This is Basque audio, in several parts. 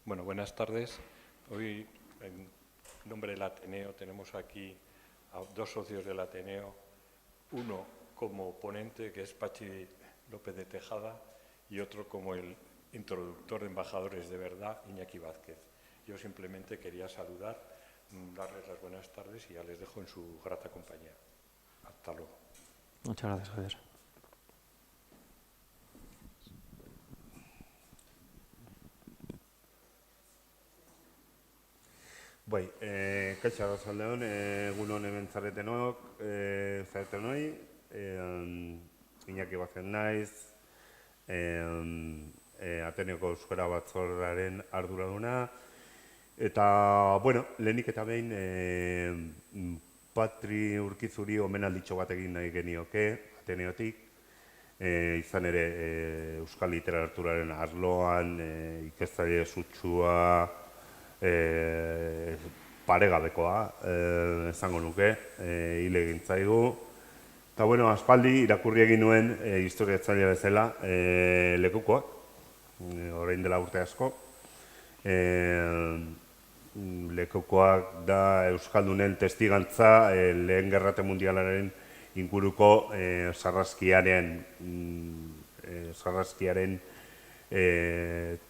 Bueno, buenas tardes. Hoy, en nombre del Ateneo, tenemos aquí a dos socios del Ateneo, uno como ponente, que es Pachi López de Tejada, y otro como el introductor de Embajadores de Verdad, Iñaki Vázquez. Yo simplemente quería saludar, darles las buenas tardes y ya les dejo en su grata compañía. Hasta luego. Muchas gracias, Javier. Bai, kaixo arratsaldeon, egun on hemen zaretenok, zaretenoi, Iñaki Vázquez naiz, Ateneoko Euskara Batzordearen arduraduna, eta, bueno, lehenik eta behin Patri Urkizuri omenalditxo bat egin nahi genioke, Ateneotik, izan ere Euskal Literaturaren arloan, ikertzaile sutsua, paregabekoa, esango nuke, hile egin zaigu. Eta, bueno, aspaldi irakurri egin nuen historiatzailea bezala lekukoak, orain dela urte asko. Lekukoak da Euskaldunen testigantza lehen gerrate mundialaren inguruko sarraskiaren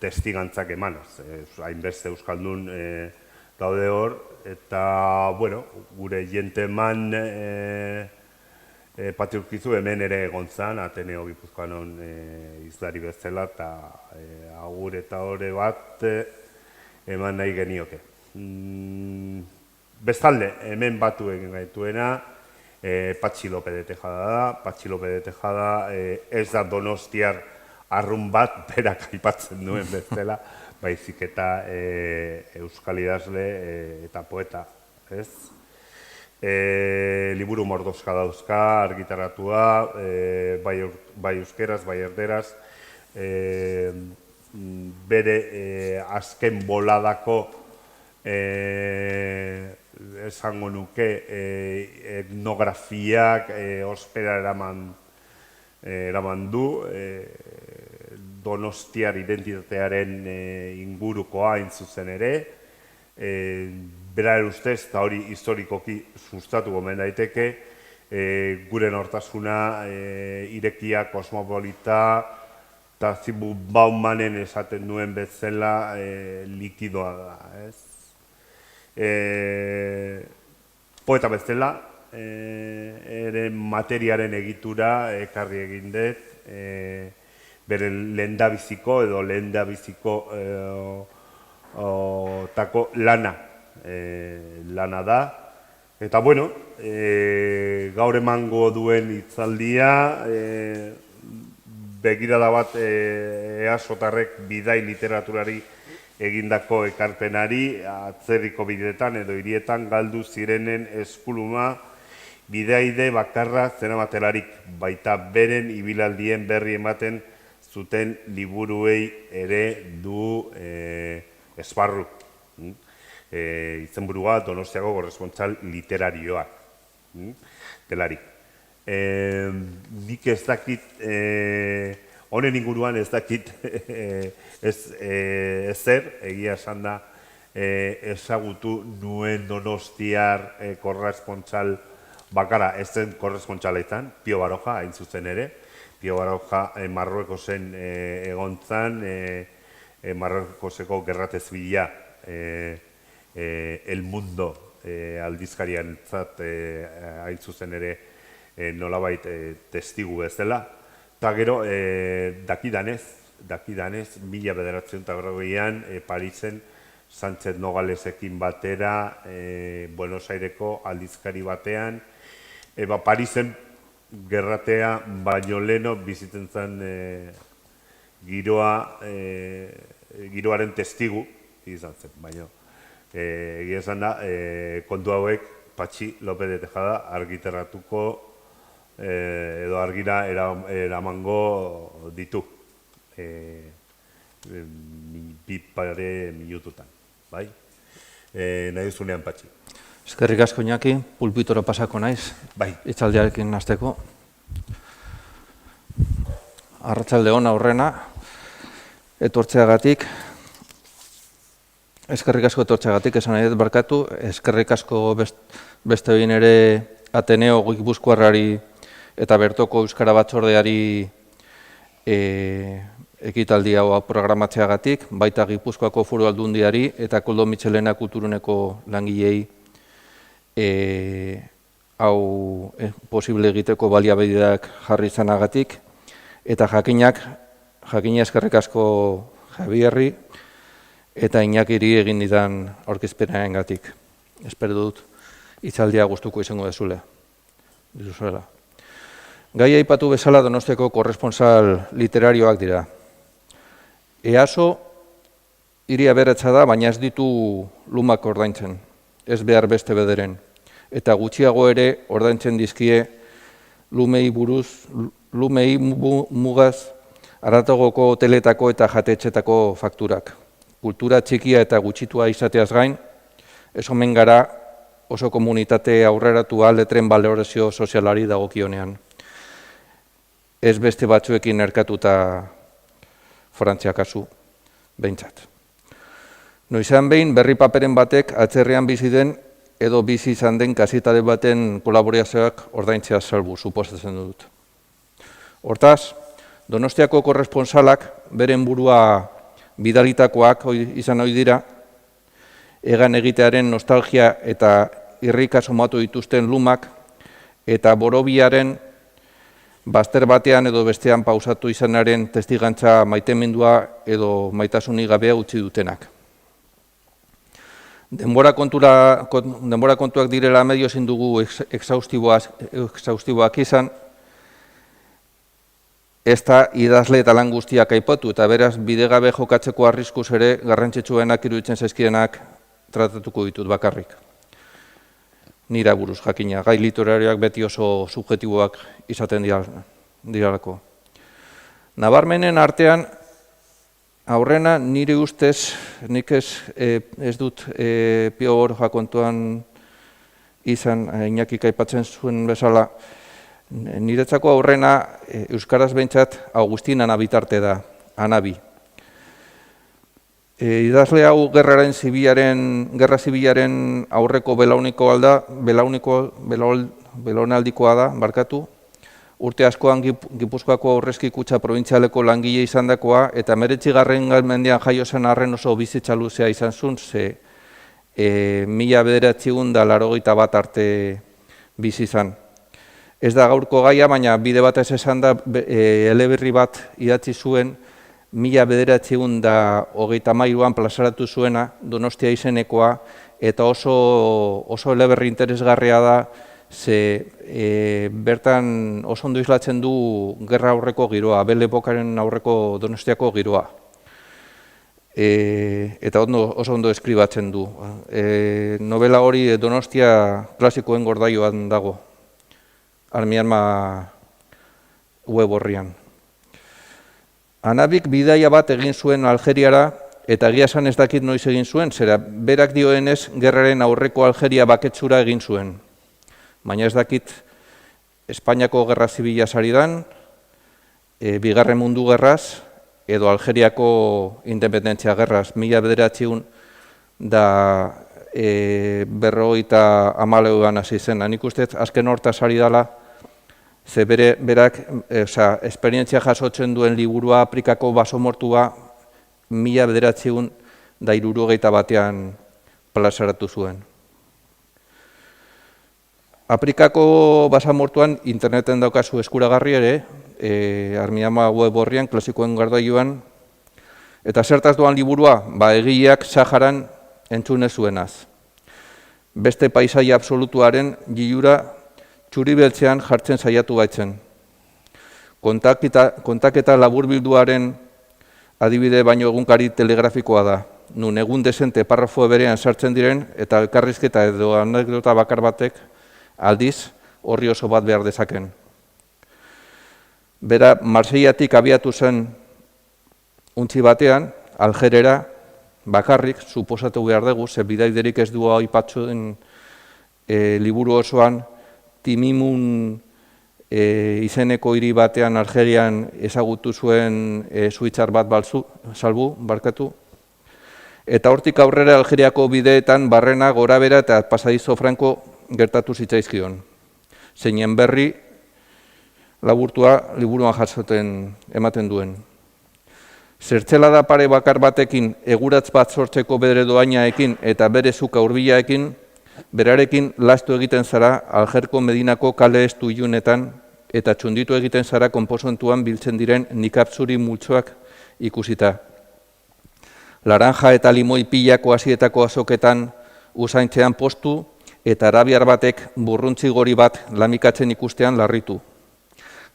testigantzak emanaz. Hainbeste Euskaldun daude hor, eta, bueno, gure jente eman Patri Urkizu hemen ere egon zan, Ateneo Gipuzkoanon izlari bezala, eta agur eta ore bat eman nahi genioke. Bestalde, hemen batu egin gaituena, Patxi López de Tejada da. Patxi López de Tejada ez da donostiar arrun bat, berak aipatzen duen bezala, baizik eta euskal idazle eta poeta, ez? Liburu mordoska dauzka, argitaratua, bai euskeraz, bai erderaz, bere azken boladako esango nuke etnografiak ospera eraman du, donostiar identitatearen ingurukoa hain zuzen ere, beraren ustez, eta hori historikoki sustatu gomen daiteke, gure nortasuna irekia, kosmopolita, eta Zibu Baumanen esaten duen bezala likidoa da, ez? Poeta bezala, ere materiaren egitura ekarri egin dut, bere lehendabiziko edo lehendabiziko tako lana da. Eta, bueno, gaur emango duen hitzaldia, begirada bat easotarrek bidai literaturari egindako ekarpenari, atzerriko bideetan edo hirietan galdu zirenen eskuluma, bidaide bakarra zeramatelarik, baita beren ibilaldien berri ematen zuten liburuei ere du esparru. Izenburua Donostiako korrespontsal literarioak delarik. Nik ez dakit, honen inguruan ez dakit ezer, egia esan da ezagutu nuen donostiar korrespontsal bakara, ez zen korrespontsala izan, Pio Baroja hain zuzen ere. Pio Baroja Marruekosen egon zan, Marruekoseko gerrate zibila El Mundo aldizkarian hain zuzen ere nolabait testigu bezala. Eta gero, dakidanez, 1940an Parisen Sánchez Nogalesekin batera, Buenos Aireko aldizkari batean, Parisen gerratea baino leno bizitzen zen giroaren testigu izan zen, baina egia esan da, kontu hauek Patxi López de Tejada argitaratuko edo argira eramango ditu bi pare minututan, bai? Nahi duzunean, Patxi. Eskerrik asko, Iñaki, pulpitora pasako naiz, hitzaldiarekin hasteko. Arratsalde on aurrena, etortzeagatik. Eskerrik asko etortzeagatik, esan nahi dut barkatu, eskerrik asko beste behin ere Ateneo Gipuzkoarrari eta bertoko Euskara Batzordeari ekitaldi hau programatzeagatik, baita Gipuzkoako Foru Aldundiari eta Koldo Mitxelena Kulturuneko langilei hau posible egiteko baliabideak jarri izanagatik, eta jakina eskerrik asko Javierri eta Iñakiri egin didan aurkezpenarengatik. Espero dut hitzaldia gustuko izango duzula. Gai aipatu bezala Donostiako korresponsal literarioak dira. EASO hiri aberatsa da, baina ez ditu lumak ordaintzen, ez behar beste bederen. Eta gutxiago ere ordaintzen dizkie lumei mugaz haratagoko hoteletako eta jatetxetako fakturak. Kultura txikia eta gutxitua izateaz gain, ez omen gara oso komunitate aurreratua letren balorazio sozialari dagokionean. Ez beste batzuekin erkatuta Frantzia kasu, behintzat. Noizan behin berri paperen batek atzerrian bizi den edo bizi izan den kazetare baten kolaborazioak ordaintzea salbu, suposatzen dut. Hortaz, Donostiako korresponsalak beren burua bidalitakoak izan ohi dira, egan egitearen nostalgia eta irrika somatu dituzten lumak eta borobiaren bazter batean edo bestean pausatu izanaren testigantza maitemendua edo maitasunik gabea utzi dutenak. Denbora kontuak direla medio ezin dugu exhaustiboak izan, ez da idazle eta lan guztiak aipatu, eta beraz bidegabe jokatzeko arriskuz ere garrantzitsuenak iruditzen zaizkienak tratatuko ditut bakarrik. Nira buruz jakina, gai literarioak beti oso subjektiboak izaten diralako. Nabarmenen artean, aurrena nire ustez, nik ez dut Pio Baroja kontuan izan, Iñakik aipatzen zuen bezala, niretzako aurrena euskaraz behintzat Agustin Anabitarte da, Anabi. Idazle hau gerra zibilaren aurreko belaunaldikoa da, barkatu. Urte askoan Gipuzkoako Aurrezki Kutxa probintzialeko langile izandakoa eta 19. mendean jaio zen arren oso bizitza luzea izan zuen, ze 1981 arte bizi izan. Ez da gaurko gaia, baina bide bat ez esan da eleberri bat idatzi zuen 1983an plazaratu zuena Donostia izenekoa, eta oso eleberri interesgarria da, ze bertan oso ondo islatzen du gerra aurreko giroa, Abel epokaren aurreko Donostiako giroa. Eta oso ondo eskribatzen du. Novela hori Donostia klasikoen gordaioan dago, Armiarma web horrian. Anabik bidaia bat egin zuen Algeriara, eta egia esan ez dakit noiz egin zuen, zera berak dioenez gerraren aurreko Algeria baketzura egin zuen. Baina ez dakit Espainiako Gerra Zibila saridan, Bigarren Mundu Gerraz, edo Algeriako Independentzia Gerraz, 1950 hasi zen. Nik uste azken hortaz ari dela, ze berak esperientzia jasotzen duen liburua Afrikako basomortua 1961 plazaratu zuen. Afrikako basamortuan interneten daukazu eskuragarri ere, Armiarma web horrian, klasikoen gardaioan, eta zertaz doan liburua, egileak Saharan entzune zuenaz. Beste paisaia absolutuaren gilura txuri-beltzean jartzen saiatu baitzen. Kontaketa laburbilduaren adibide baino egunkari telegrafikoa da, nun egun desente parrafo berean sartzen diren eta elkarrizketa edo anekdota bakar batek aldiz horri oso bat behar dezaken. Bera, Marseillatik abiatu zen untzi batean, Algerera, bakarrik, suposatu behar dugu, ze bidaiderik ez du aipatzen liburu osoan, Timimun izeneko hiri batean Algerian ezagutu zuen suitzar bat salbu, barkatu. Eta hortik aurrera Algeriako bideetan Barrena, Gorabera eta Pasadizo Franko gertatu zitzaizkion. Zeinen berri laburtua liburuan jasoten ematen duen. Zertzelada pare bakar batekin, eguratz bat sortzeko bere doainaekin eta bere zuka hurbilaekin, berarekin lastu egiten zara Algerko Medinako kale estu ilunetan eta txunditu egiten zara konposontuan biltzen diren nikapzuri multzoak ikusita. Laranja eta limoi pilako hasietako azoketan usaintzean postu eta arabiar batek burruntzi gori bat lamikatzen ikustean larritu.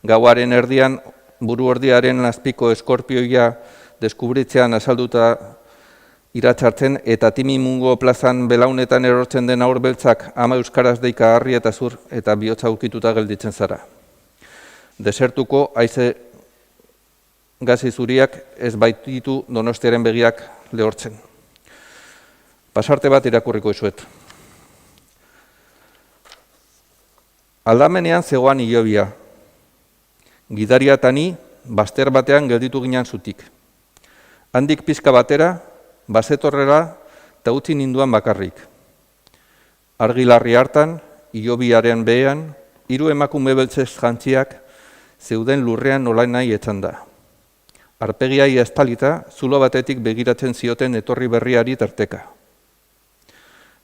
Gauaren erdian, buru ordiaren azpiko eskorpioia deskubritzean azalduta iratzartzen eta Timimungo plazan belaunetan erortzen den aur beltzak ama euskaraz deika harri eta zur eta bihotza ukituta gelditzen zara. Desertuko haize gazi zuriak ez baititu Donostiaren begiak lehortzen. Pasarte bat irakurriko izuet. Aldamenean zegoan hilobia. Gidaria eta ni, bazter batean gelditu ginen zutik. Handik pizka batera, bazetorrera eta utzi ninduan bakarrik. Argilarri hartan, hilobiaren behean, 3 emakume beltzez jantziak zeuden lurrean nola nahi etzan da. Arpegiai estalita, zulo batetik begiratzen zioten etorri berriari tarteka.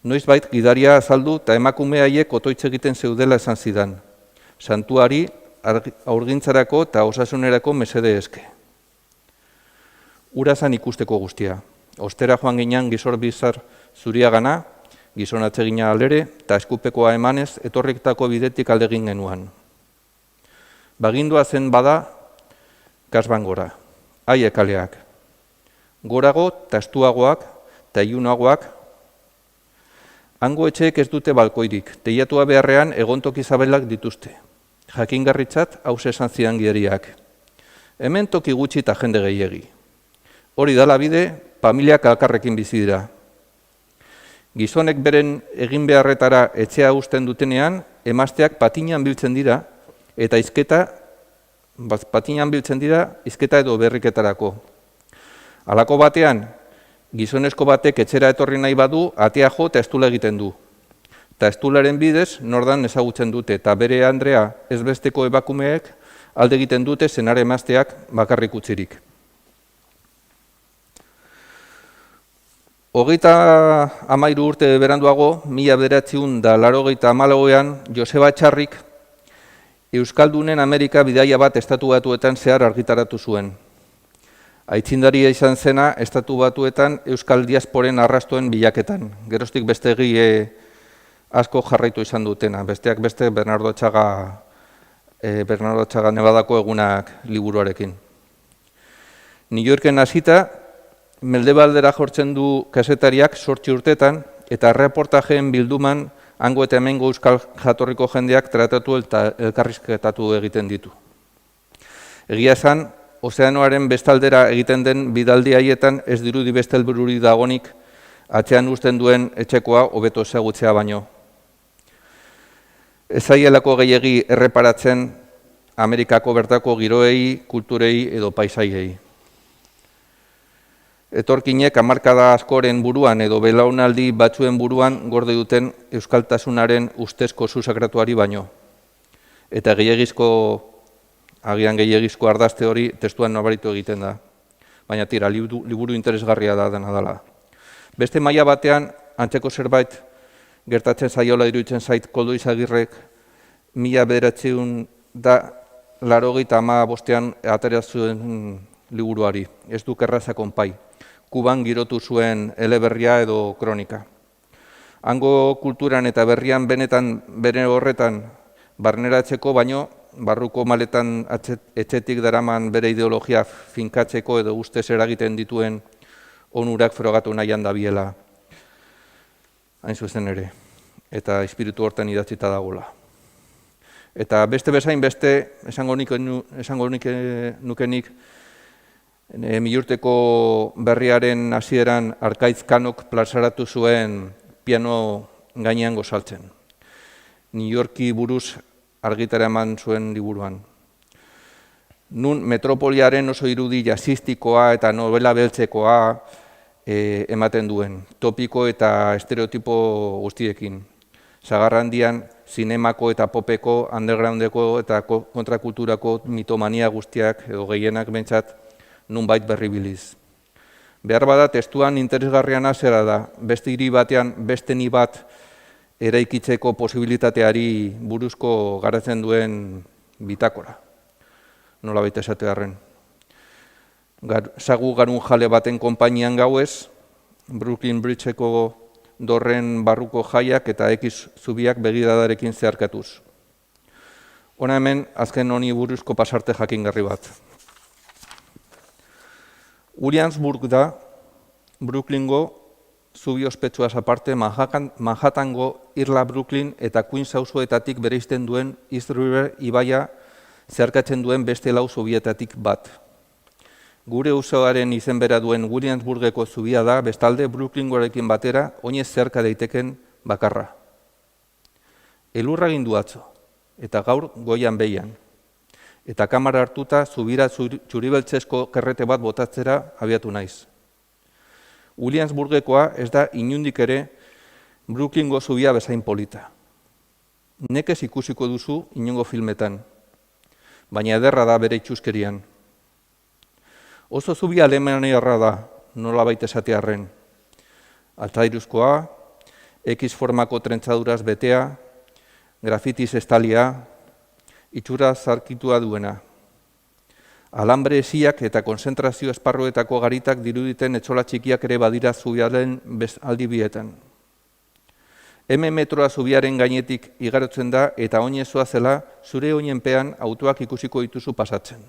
Noizbait gidaria azaldu eta emakume haiek otoitz egiten zeudela esan zidan. Santuari aurgintzarako eta osasunerako mesede eske. Urazan ikusteko guztia. Ostera joan ginean gizor bizar zuriagana, gizon atsegina aldere eta eskupekoa emanez etorriktako bidetik aldegin genuan. Bagindua zen bada, kasban gora, aiekaleak. Gorago eta estuagoak eta ilunagoak. Hango etxeek ez dute balkoirik, teiatua beharrean egontoki zabelak dituzte. Jakingarritzat hauz esan zidan gideriak. Hemen toki gutxi eta jende gehiegi. Hori dala bide, familiak alkarrekin bizi dira. Gizonek beren egin beharretara etxea uzten dutenean, emazteak patinan biltzen dira, eta patinan biltzen dira hizketa edo berriketarako. Halako batean, gizonezko batek etxera etorri nahi badu, atea jo eta estula egiten du. Eta estularen bidez, nordan ezagutzen dute, eta bere Andrea ezbesteko ebakumeek alde egiten dute senare emazteak bakarrik utzirik. 33 urte beranduago, 1984an, Joseba Txarrik Euskaldunen Amerika bidaia bat Estatu Batuetan zehar argitaratu zuen. Aitzindaria izan zena Estatu Batuetan Euskal Diasporen arrastuen bilaketan. Geroztik beste egile asko jarraitu izan dutena. Besteak beste Bernardo Atxaga Nevadako egunak liburuarekin. New Yorken hasita, Mendebaldera jortzen du kazetariak 8 urtetan eta reportajeen bilduman hango eta hemengo euskal jatorriko jendeak tratatu eta elkarrizketatu egiten ditu. Egia esan, ozeanoaren bestaldera egiten den bidaldi haietan ez dirudi beste helbururi dagonik atzean uzten duen etxekoa hobeto ezagutzea baino. Ez zaielako gehiegi erreparatzen Amerikako bertako giroei, kulturei edo paisaiei. Etorkinek hamarkada askoren buruan edo belaunaldi batzuen buruan gorde duten euskaltasunaren ustezko susakratuari baino. Eta agian gehiagizko ardazte hori testuan nabaritu egiten da. Baina tira, liburu interesgarria da dena dela. Beste maila batean, antzeko zerbait gertatzen zaiola iruditzen zait Koldo Izagirrek 1985ean atera zuen liburuari. Ez duk erraza konpai. Kuban girotu zuen eleberria edo kronika. Hango kulturan eta berrian benetan bere horretan barneratzeko baino, barruko maletan etxetik daraman bere ideologia finkatzeko edo ustez eragiten dituen onurak frogatu nahian dabiela. Hain zuzen ere, eta espiritu hortan idatzita dagoela. Eta beste bezain beste, esango nukenik, milurteko berriaren hasieran Arkaitz Kanok plazaratu zuen piano gainean gozaltzen. New Yorki buruz argitara eman zuen liburuan. Nun metropoliaren oso irudi jazzistikoa eta novela beltzekoa ematen duen, topiko eta estereotipo guztiekin. Sagarrandian, zinemako eta popeko, undergroundeko eta kontrakulturako mitomania guztiak, edo gehienak bentsat, nunbait berribiliz. Behar bada, testuan interesgarriana zera da, beste hiri batean, beste ni bat eraikitzeko posibilitateari buruzko garatzen duen bitakora. Nola baita esatearren. Sagu garun jale baten konpainian gauez, Brooklyn Bridgeko dorren barruko jaiak eta X zubiak begiradarekin zeharkatuz. Hona hemen, azken honi buruzko pasarte jakingarri bat. Williamsburg da, Brooklyngo zubi ospetsuaz aparte, Manhattango, Irla Brooklyn eta Queens auzoetatik bereizten duen East River ibaia zeharkatzen duen beste lau zubietatik bat. Gure auzoaren izen bera duen Williamsburgeko zubia da, bestalde Brooklyngorekin batera, oinez zeharka daiteken bakarra. Elurra gindu atzo, eta gaur goian behian. Eta kamara hartuta zubira txuribeltzesko kerrete bat botatzera abiatu naiz. Williamsburgekoa ez da inundik ere Brooklyngo zubia bezain polita. Nekez ikusiko duzu inongo filmetan, baina ederra da bere itxuskerian. Oso zubia alemaniarra da, nola baita esatearren. Altairuzkoa, X formako trentzaduraz betea, grafitiz estalia, itxura zarkitua duena. Alambre esiak eta konzentrazio esparruetako garitak diruditen etxola txikiak ere badira zubiaren aldi bietan. Metroa zubiaren gainetik igarotzen da eta oinezoa zela zure oinenpean autoak ikusiko dituzu pasatzen.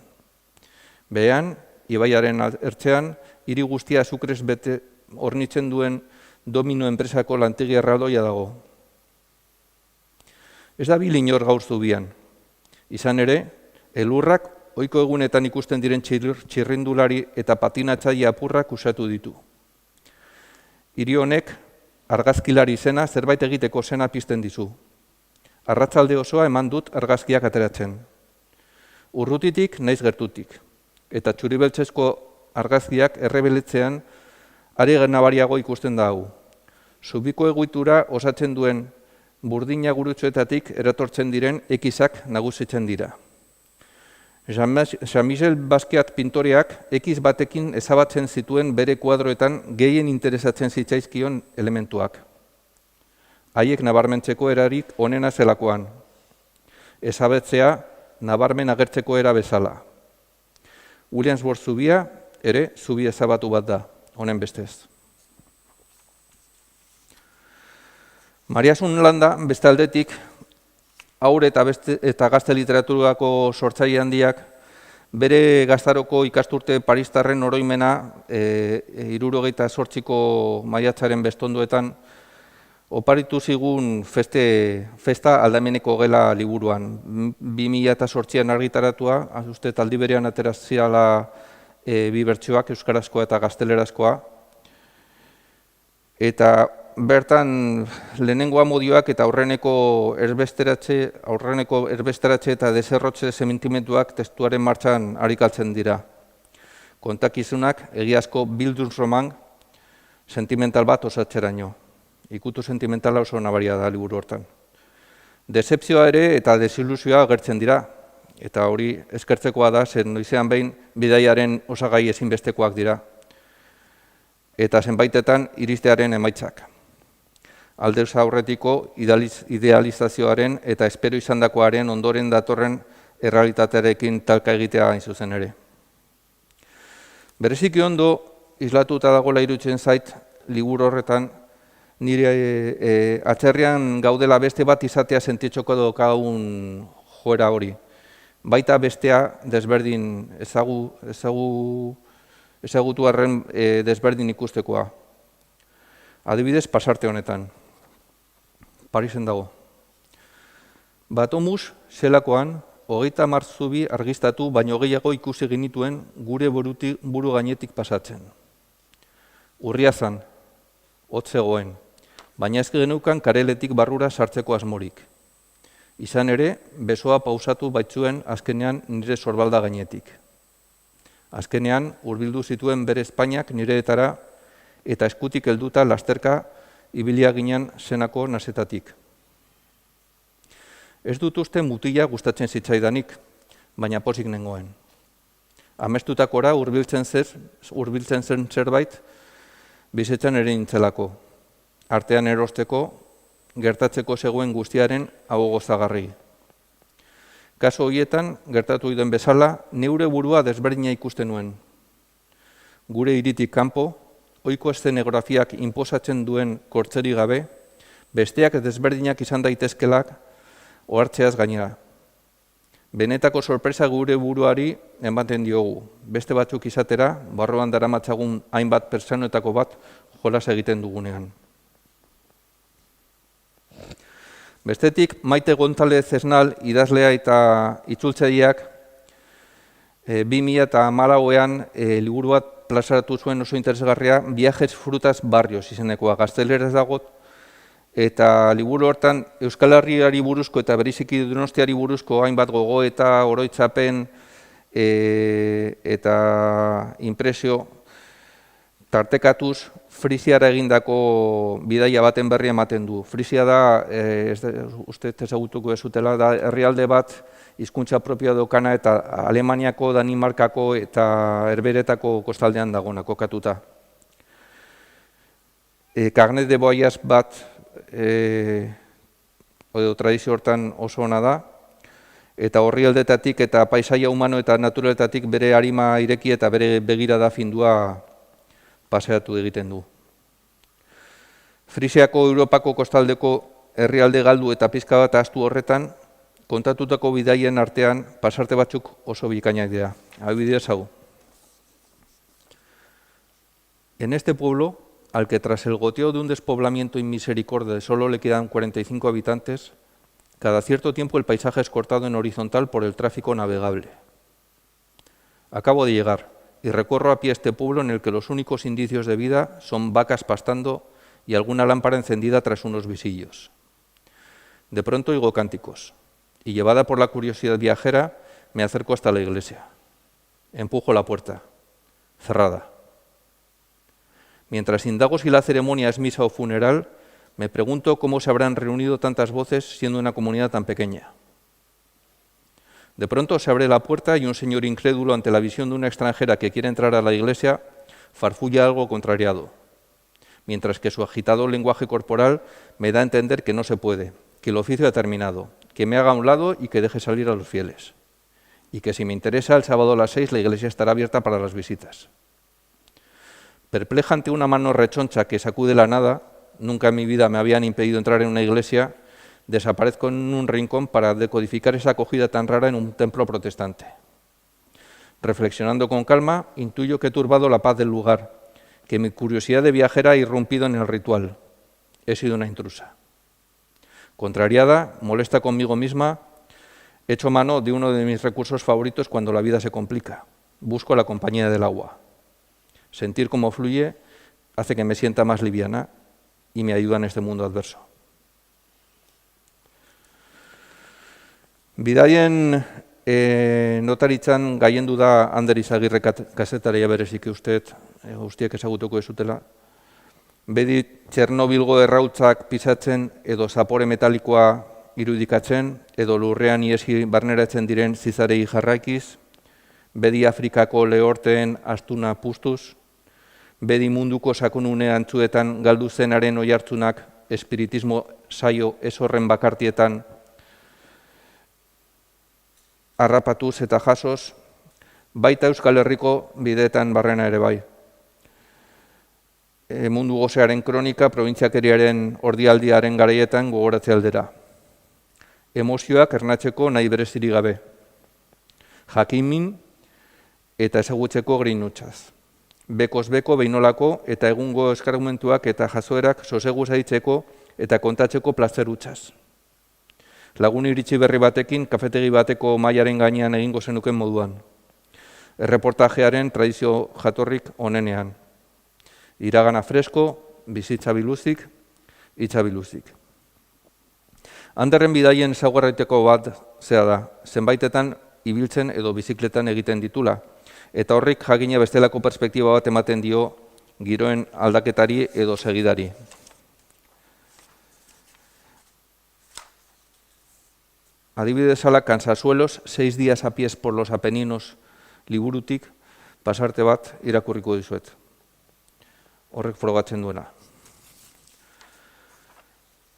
Behean, ibaiaren ertzean, hiri guztia azukrez bete hornitzen duen Domino enpresako lantegi erraldoia dago. Ez da bil inor gaur zubian. Izan ere, elurrak ohiko egunetan ikusten diren txirrindulari eta patinatzaile apurrak usatu ditu. Hiri honek argazkilari izena zerbait egiteko zena pizten dizu. Arratzalde osoa eman dut argazkiak ateratzen. Urrutitik naiz gertutik. Eta txuribeltzesko argazkiak errebeletzean are nabariago ikusten da hau. Zubiko egitura osatzen duen burdina gurutxoetatik eratortzen diren ekizak nagusitzen dira. Jean-Michel Basquiat pintoreak ekiz batekin ezabatzen zituen bere kuadroetan gehien interesatzen zitzaizkion elementuak. Haiek nabarmentzeko erarik onena zelakoan. Ezabatzea nabarmen agertzeko era bezala. Williamsburg zubia ere zubi ezabatu bat da, honen bestez. Mariasun Landa, beste aldetik, haur eta gazte literaturako sortzaile handiak, bere gaztaroko ikasturte paristarren oroimena 78ko maiatzaren bestonduetan oparitu zigun festa aldameneko gela liburuan. 2008an argitaratua, uste taldi berean ateraziala bi bertsioak, euskarazkoa eta gaztelerazkoa. Eta bertan lehenengo amodioak eta aurreneko erbesteratze eta deserrotze sentimenduak testuaren martxan arikaltzen dira. Kontakizunak egiazko bildungsroman sentimental bat osatzeraino. Ikutu sentimentala oso nabaria da liburu hortan. Dezepzioa ere eta desilusioa agertzen dira. Eta hori eskertzekoa da, zen noizean behin bidaiaren osagai ezinbestekoak dira. Eta zenbaitetan iristearen emaitzak. Aldez aurretiko idealizazioaren eta espero izandakoaren ondoren datorren errealitatearekin talka egitea hain zuzen ere. Bereziki ondo islatuta dagoela iruditzen zait liburu horretan nire atzerrian gaudela beste bat izatea sentitxoko daukagun joera hori. Baita bestea desberdin ezagutu arren desberdin ikustekoa. Adibidez, pasarte honetan. Parisen dago. Batomus zelakoan, 30 zubi argiztatu baino gehiago ikusi genituen gure buru gainetik pasatzen. Urriazan, hotz zegoen, baina ez genukan kareletik barrura sartzeko asmorik. Izan ere, besoa pausatu baitzuen azkenean nire sorbalda gainetik. Azkenean, hurbildu zituen bere Espainiak nireetara eta eskutik helduta lasterka ibilia ginen zenako nasetatik. Ez dut uste mutila gustatzen zitzaidanik, baina pozik nengoen. Amestutakora hurbiltzen zen zerbait, bizitzen ere nintzelako. Artean erosteko, gertatzeko zegoen guztiaren hau gozagarri. Kaso horietan, gertatu den bezala, neure burua desberdina ikusten nuen. Gure hiritik kanpo, ohiko eszenografiak inposatzen duen kortzeri gabe, besteak desberdinak izan daitezkelak ohartzeaz gainera. Benetako sorpresa gure buruari ematen diogu. Beste batzuk izatera, barruan daramatzagun hainbat pertsonetako bat jolas egiten dugunean. Bestetik, Maite González Esnal idazlea eta itzultzaileak 2014ean liburu bat plazaratu zuen oso interesgarria, Viajes, frutas, barrios izenekoa, gazteleraz dago, eta liburu hortan Euskal Herriari buruzko eta bereziki Donostiari buruzko hainbat gogo eta oroitzapen eta impresio tartekatuz Frisiara egindako bidaia baten berri ematen du. Frisia da, uste ezagutuko ezutela, da herrialde bat hizkuntza propioa daukana eta Alemaniako, Danimarkako eta Herberetako kostaldean dagoena kokatuta. Carnet de voyage bat tradizio hortan oso ona da, eta orrialdetatik eta paisaia humano eta naturaletatik bere arima ireki eta bere begirada findua paseatu egiten du. Frisiako Europako kostaldeko herrialde galdu eta pizka bat ahaztu horretan, kontatutako bidaien artean pasarte batzuk oso bikainak dira. Adibidez hau. En este pueblo, al que tras el goteo de un despoblamiento inmisericordia solo le quedan 45 habitantes, cada cierto tiempo el paisaje es cortado en horizontal por el tráfico navegable. Acabo de llegar y recorro a pie este pueblo en el que los únicos indicios de vida son vacas pastando y alguna lámpara encendida tras unos visillos. De pronto oigo cánticos y, llevada por la curiosidad viajera, me acerco hasta la iglesia. Empujo la puerta, cerrada. Mientras indago si la ceremonia es misa o funeral, me pregunto cómo se habrán reunido tantas voces siendo una comunidad tan pequeña. De pronto se abre la puerta y un señor incrédulo ante la visión de una extranjera que quiere entrar a la iglesia farfulla algo contrariado, mientras que su agitado lenguaje corporal me da a entender que no se puede, que el oficio ha terminado, que me haga a un lado y que deje salir a los fieles, y que si me interesa el sábado a las 6 la iglesia estará abierta para las visitas. Perpleja ante una mano rechoncha que sacude la nada, nunca en mi vida me habían impedido entrar en una iglesia, desaparezco en un rincón para decodificar esa acogida tan rara en un templo protestante. Reflexionando con calma, intuyo que he turbado la paz del lugar, que mi curiosidad de viajera ha irrumpido en el ritual. He sido una intrusa. Contrariada, molesta conmigo misma, echo mano de uno de mis recursos favoritos cuando la vida se complica. Busco la compañía del agua. Sentir cómo fluye hace que me sienta más liviana y me ayuda en este mundo adverso. Bidaien notaritzan gaiendu da Ander Izagirre kazetaria bereziki guztiek ezagutuko ezutela. Bedi Txernobilgo errautzak pisatzen edo zapore metalikoa irudikatzen edo lurrean iesi barneratzen diren zizarei jarraikiz, bedi Afrikako lehorteen astuna puztuz, bedi munduko sakonune antzuetan galdu zenaren oihartzunak espiritismo saio ez horren bakartietan harrapatuz eta jasoz, baita Euskal Herriko bideetan barrena ere bai. Mundu gozearen kronika, probintziakeriaren ordialdiaren garaietan gogoratze aldera. Emozioak ernatzeko nahi berezirik gabe. Jakimin eta ezagutzeko grinutzaz. Bekoz beko behinolako eta egungo eskargumentuak eta jasoerak sosegu zaitzeko eta kontatzeko plazterutzaz. Lagun iritsi berri batekin, kafetegi bateko mailaren gainean egingo zenuken moduan. Erreportajearen tradizio jatorrik onenean. Iragana fresko, bizitza biluzik, hitza biluzik. Anderren bidaien ezaugarritako bat zea da, zenbaitetan ibiltzen edo bizikletan egiten ditula, eta horrik jakina bestelako perspektiba bat ematen dio giroen aldaketari edo segidari. Adibidez ala, Cansasuelos, 6 días a pies por los Apeninos liburutik, pasarte bat irakurriko dizuet. Horrek frogatzen duena.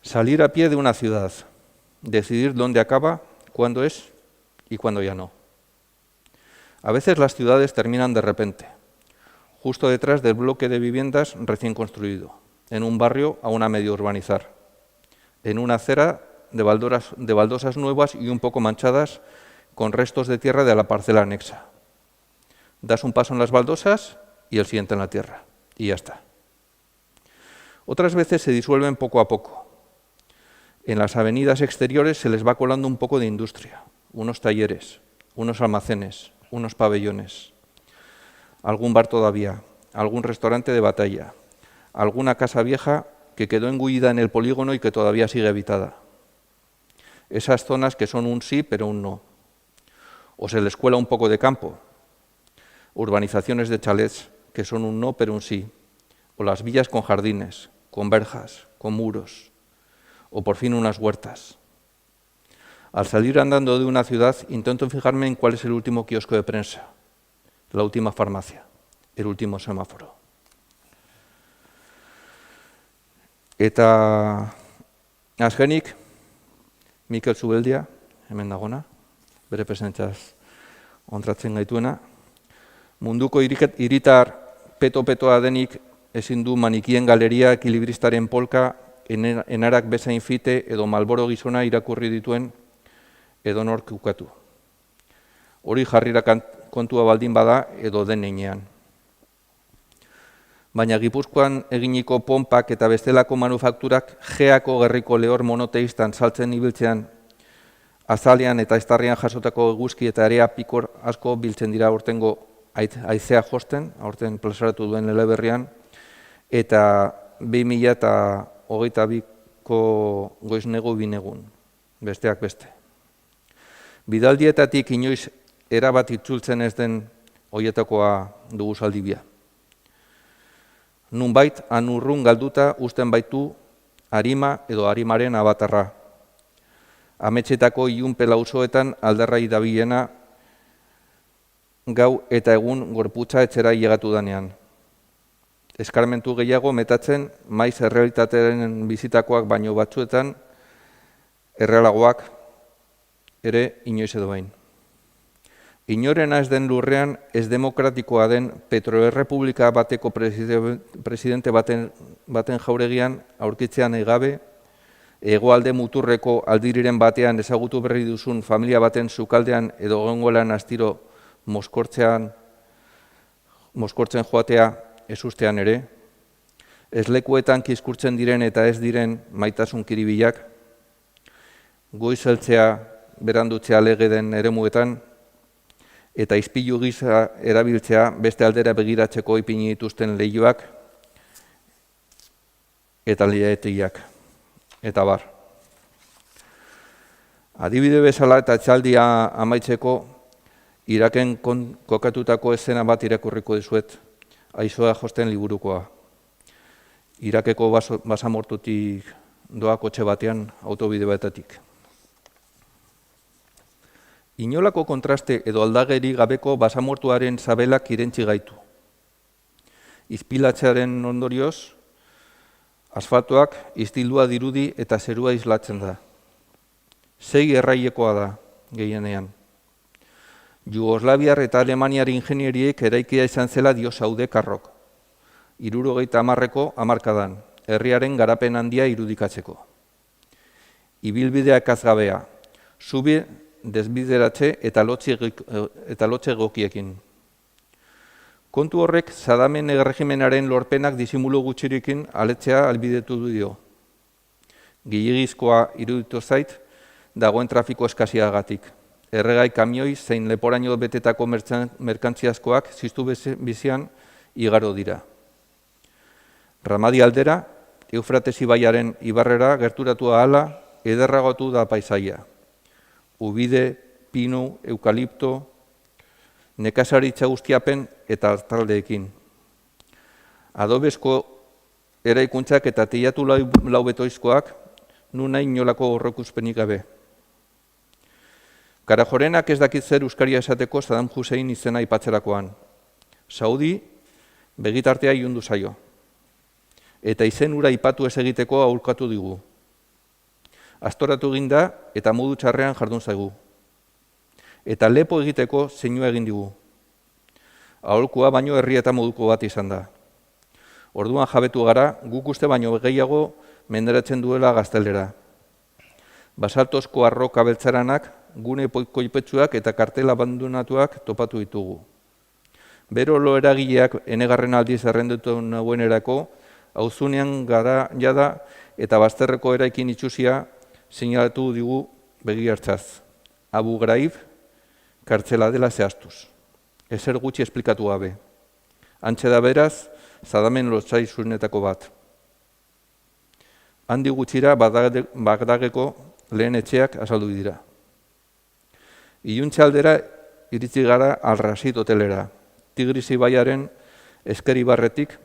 Salir a pie de una ciudad, decidir dónde acaba, cuándo es y cuándo ya no. A veces las ciudades terminan de repente, justo detrás del bloque de viviendas recién construido, en un barrio aún a medio urbanizar, en una acera de baldosas nuevas y un poco manchadas con restos de tierra de la parcela anexa. Das un paso en las baldosas y el siguiente en la tierra, y ya está. Otras veces se disuelven poco a poco. En las avenidas exteriores se les va colando un poco de industria, unos talleres, unos almacenes, unos pabellones, algún bar todavía, algún restaurante de batalla, alguna casa vieja que quedó engullida en el polígono y que todavía sigue habitada. Esas zonas que son un sí pero un no. O se les cuela un poco de campo, urbanizaciones de chalets que son un no pero un sí, o las villas con jardines, con verjas, con muros, o por fin unas huertas. Al salir andando de una ciudad, intento fijarme en cuál es el último kiosco de prensa, la última farmacia, el último semáforo. Eta azkenik, Mikel Zubeldia, hemen dagona, bere presentzaz ontratzen gaituena, munduko hiritar peto-petoa denik ezin du Manikien galeria ekilibristaren polka enarak bezain fite edo Malboro gizona irakurri dituen edonork ukatu. Hori jarrira kontua baldin bada edo den heinean. Baina Gipuzkoan eginiko ponpak eta bestelako manufakturak Geako gerriko lehor monoteistan saltzen ibiltzean, azalean eta estarrian jasotako eguzki eta area pikor asko biltzen dira aurtengo haizea josten, aurten plazaratu duen eleberrian, eta 2022ko goiznego binegun, besteak beste. Bidaldietatik inoiz erabat itzultzen ez den hoietakoa dugu zaldibia. Nunbait, anurrun galduta usten baitu arima edo arimaren abatarra. Ametxetako ilunpela auzoetan aldarrai dabilena gau eta egun gorputza etxera ilegatu danean. Eskarmentu gehiago metatzen maiz errealitatearen bizitakoak baino batzuetan errealagoak ere inoiz edo bain. Inorena ez den lurrean ez demokratikoa den Petroerrepublika bateko presidente baten jauregian aurkitzean egabe, hegoalde muturreko aldiriren batean ezagutu berri duzun familia baten sukaldean edo gongolan astiro moskortzen joatea ez ustean ere, ez lekuetan kiskurtzen diren eta ez diren maitasun kiribilak, goizeltzea berandutzea lege den eremuetan, eta izpilu gisa erabiltzea beste aldera begiratzeko ipini dituzten leihoak eta leihateiak, eta bar. Adibide bezala eta txaldia amaitzeko, Iraken kokatutako eszena bat irakurriko dizuet, Aizoa josten liburukoa. Irakeko basamortutik doa kotxe batean autobide batetik. Inolako kontraste edo aldageri gabeko basamortuaren zabelak irentzi gaitu. Izpilatzearen ondorioz, asfaltoak istildua dirudi eta zerua islatzen da. 6 erraiekoa da, gehienean. Jugoslaviar eta Alemaniar ingenieriek eraikia izan zela dio Saude Karrok. 70ko hamarkadan, herriaren garapen handia irudikatzeko. Ibilbideak azgabea, zubi desbideratze eta lotxe egokiekin. Kontu horrek Sadamen erregimenaren lorpenak disimulu gutxirikin aletzea albidetu dio. Gehiegizkoa iruditu zait dagoen trafiko eskasiagatik. Erregai kamioi zein leporaino betetako merkantziazkoak ziztu bizian igaro dira. Ramadi aldera, Eufrates ibaiaren ibarrera gerturatu ahala ederragotu da paisaia. Ubide, pinu, eukalipto, nekazaritza guztiapen eta taldeekin. Adobezko eraikuntzak eta teilatu laubetoizkoak nun nahi inolako horrekuspenik gabe. Karajorenak ez dakit zer euskaria esateko Saddam Hussein izena aipatzerakoan. Saudi begitartea ilundu zaio. Eta izen hura aipatu ez egiteko aholkatu digu. Astoratu egin da eta modu txarrean jardun zaigu. Eta lepo egiteko zeinua egin digu. Aholkua baino herri eta moduko bat izan da. Orduan jabetu gara, guk uste baino gehiago menderatzen duela gaztelera. Basaltozko arroka beltzaranak, gune koipetsuak eta kartela abandonatuak topatu ditugu. Bero lo eragileak enegarren aldiz errendetu nagoenerako, auzunean gara jada eta bazterreko eraikin itxusia seinalatu digu begi hartzaz. Abu Ghraib kartzela dela zehaztuz. Ezer gutxi esplikatu gabe. Antxe da beraz, Saddamen lotsaizunetako bat. Handi gutxira Bagdadeko lehen etxeak azaldu dira. Iluntze aldera iritsi gara Al-Rashid hotelera, Tigris ibaiaren eskeribarretik,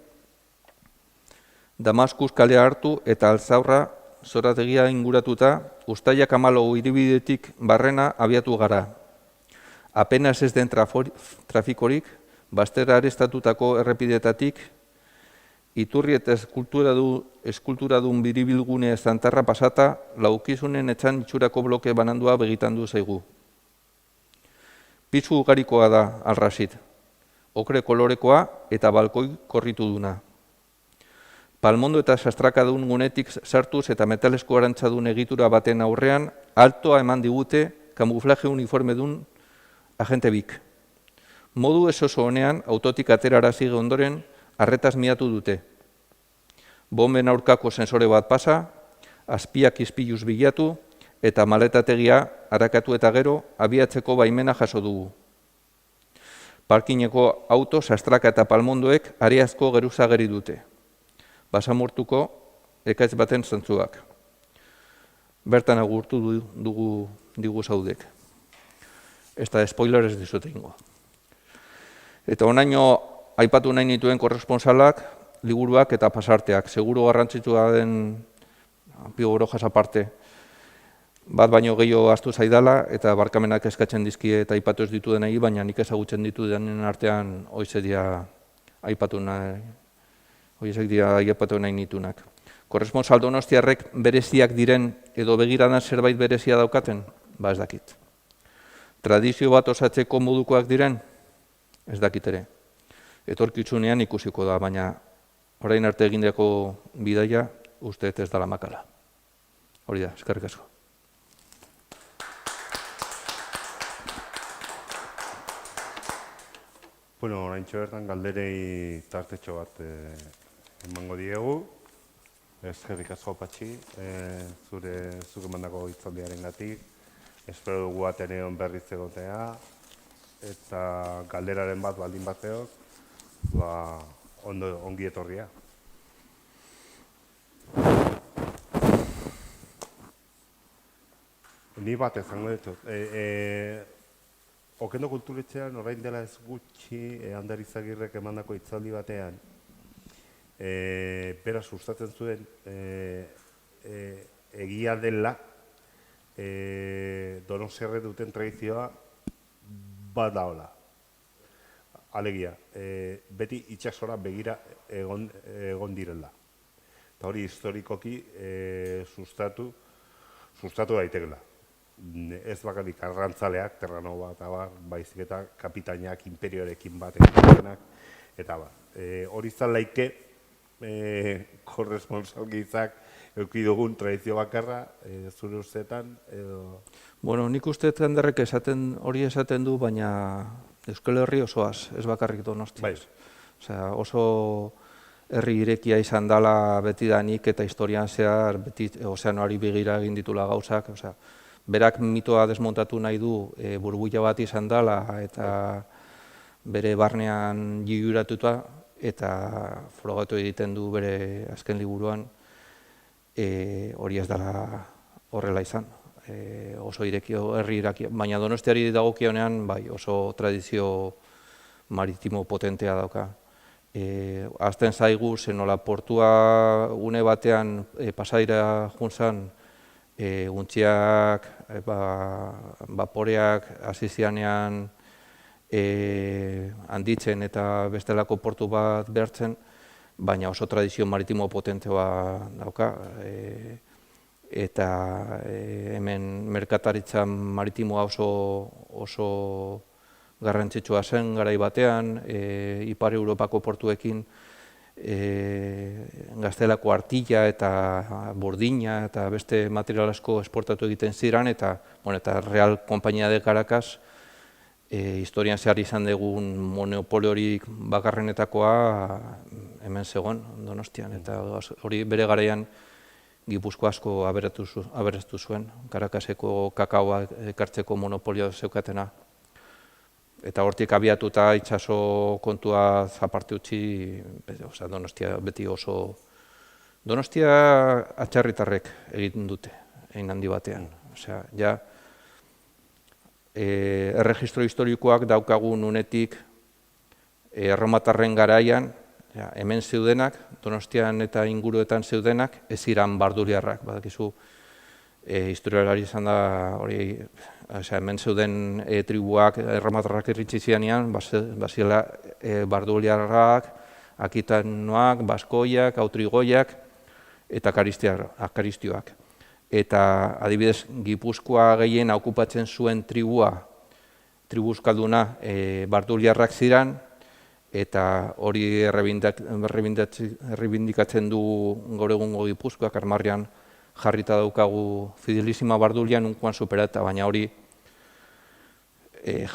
Damaskus kalea hartu eta Alzaurra zorategia inguratuta, Uztailak 14 hiribidetik barrena abiatu gara. Apenas ez den trafikorik, bazter arestatutako errepidetatik, Iturri eta eskulturadun biribilgune zantarra pasata, laukizunen etxan itxurako bloke banandua begitan du zaigu. Pitzu ugarikoa da Al-Rashid, okre kolorekoa eta balkoi korritu duna. Palmondo eta sastrakadun gunetik sartuz eta metalesko arantzadun egitura baten aurrean, altoa eman digute kamuflaje uniformedun agente bik. Modu ez oso honean, autotik aterarazi ondoren, arretaz miatu dute. Bomben aurkako sensore bat pasa, azpiak izpiluz bilatu eta maletategia harakatu eta gero abiatzeko baimena jaso dugu. Parkineko auto, sastraka eta palmondoek areazko geruza geri dute. Basamortuko ekaitz baten zantzuak. Bertan agurtu digu zaudek. Ez da spoiler ez dizute ingo. Eta onaino aipatu nahi nituen korresponsalak, liburuak eta pasarteak. Seguro garrantzitsua den Pio Barojas aparte. Bat baino gehiago ahaztu zaidala eta barkamenak eskatzen dizkie eta aipatu ez ditu denei, baina nik ezagutzen ditu denen artean hoizedia aipatu nahi nitunak. Korresponsal donostiarrek bereziak diren edo begiradan zerbait berezia daukaten? Ba ez dakit. Tradizio bat osatzeko modukoak diren? Ez dakit ere. Etorkitzunean ikusiko da, baina orain arte egindako bidaia uste ez dela makala. Hori da, eskerrik asko. Bueno, oraintxo bertan galderei tartetxo bat emango diegu. Eskerrik asko Patxi, zuk emandako hitzaldiarengatik. Espero dugu Ateneon berriz egotea eta galderaren bat baldin bateok, ongi etorria. Ni bat ezango ditut. Okendo kulturetxean orain dela ez gutxi Ander Izagirrek emandako hitzaldi batean bera sustatzen zuen egia dela Donostiarrek duten tradizioa bat daola. Alegia, beti itsasora begira egon direla. Eta hori historikoki sustatu daitekela. Ez bakarrik arrantzaleak, Terranova eta bar, baizik eta kapitainak, imperioarekin bat egitenak, eta bar. Hori izan laike, korresponsalgitzak eduki dugun tradizio bakarra, zure usteetan, edo... Bueno, nik uste Anderrek hori esaten du, baina Euskal Herri osoaz, ez bakarrik Donostiaz. Bai. Osea, oso herri irekia izan dela betidanik eta historian zehar, beti ozeanoari begira egin ditula gauzak, osea, berak mitoa desmontatu nahi du burbuila bat izan dela eta bere barnean giuratuta eta frogatu egiten du bere azken liburuan hori ez dela horrela izan. Oso irekio, herri irakia, baina Donostiari dagokionean bai, oso tradizio maritimo potentea dauka. Azten zaigu, zenola portua une batean Pasaira juntzan, untxiak, baporeak hasi zianean handitzen eta bestelako portu bat behartzen, baina oso tradizio maritimo potentea dauka. Eta hemen merkataritza maritimoa oso garrantzitsua zen garai batean, Ipar Europako portuekin Gaztelako artilla eta burdina eta beste material asko esportatu egiten ziren, eta Real Compañía de Caracas historian zehar izan dugun monopoliorik bakarrenetakoa hemen zegoen Donostian, eta hori bere garaian Gipuzkoa asko aberaztu zuen, Caracaseko kakaoa ekartzeko monopolioa zeukatena. Eta hortik abiatuta itsaso kontua aparte utzi, Donostia beti oso... Donostia atxarritarrek egiten dute, egin handi batean. Erregistro historikoak daukagun unetik erromatarren garaian, hemen zeudenak, Donostian eta inguruetan zeudenak, ez ziren barduliarrak. Badakizu, historialari izan da, hemen zeuden tribuak erromatarrak irritsi zianean, bazila barduliarrak, akitanoak, baskoiak, autrigoiak eta akaristioak. Eta adibidez, Gipuzkoa gehien okupatzen zuen tribu euskalduna barduliarrak ziren, eta hori errebindikatzen du gaur egungo Gipuzkoak, armarrian jarrita daukagu Fidelissima bardulian unkoan superata, baina hori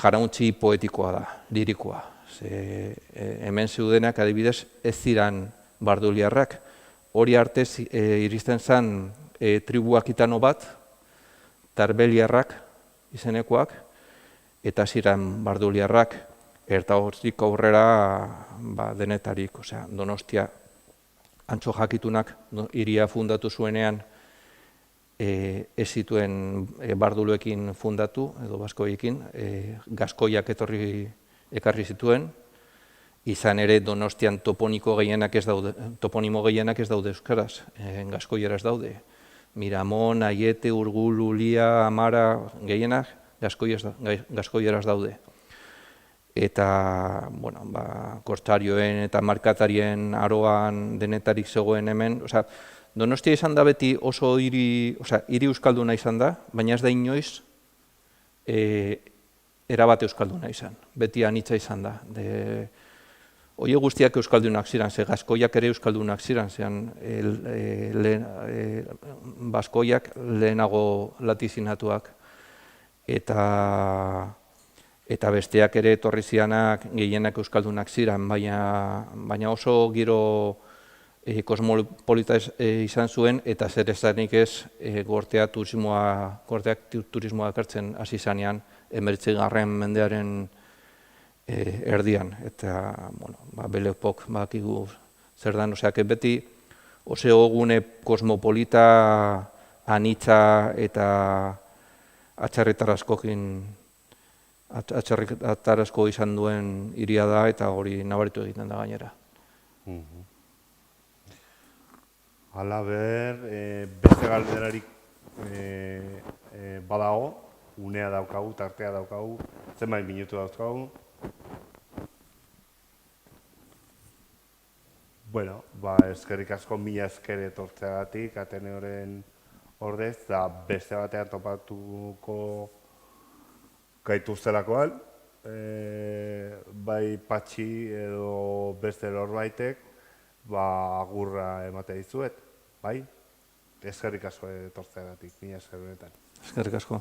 jarauntzi poetikoa da, lirikoa. Hemen zeudenak adibidez ez ziren barduliarrak, hori artez iristen zen tribu akitano bat, tarbeliarrak izenekoak, eta ziren barduliarrak, eta hortik aurrera denetarik, Donostia antxo jakitunak hiria fundatu zuenean ez zituen barduloekin fundatu, edo baskoiekin, gaskoiak ekarri zituen, izan ere Donostian toponimo gehienak ez daude euskaraz, gaskoieraz daude. Miramon, Aiete, Urgul, Ulia, Amara, gehienak gaskoieraz daude. Eta, kortsarioen eta markatarien aroan denetarik zegoen hemen, Donostia izan da beti oso hiri euskalduna izan da, baina ez da inoiz erabat euskalduna izan, beti anitza izan da. Oie guztiak euskaldunak ziren, gaskoiak ere euskaldunak ziren, baskoiak lehenago latizinatuak, eta besteak ere etorri zianak gehienak euskaldunak ziren, baina oso giro kosmopolita izan zuen, eta zer ezanik ez gorteak turismoa ekartzen hasi zanean 19. mendearen erdian, eta Belepok badakigu zer dan, beti oso gune kosmopolita, anitza eta atxarritarazko izan duen hiria da, eta hori nabaritu egiten da gainera. Halaber, beste galderarik badago, unea daukagu, tartea daukagu, zenbait minutu daukagu. Bueno, eskerrik asko, mila esker etortzeagatik Ateneoren ordez, eta beste batean topatuko gaituztelakoan, bai Patxi edo beste norbaitek, agurra emate dizuet, bai? Eskerrik asko etortzeagatik, mila esker benetan. Eskerrik asko.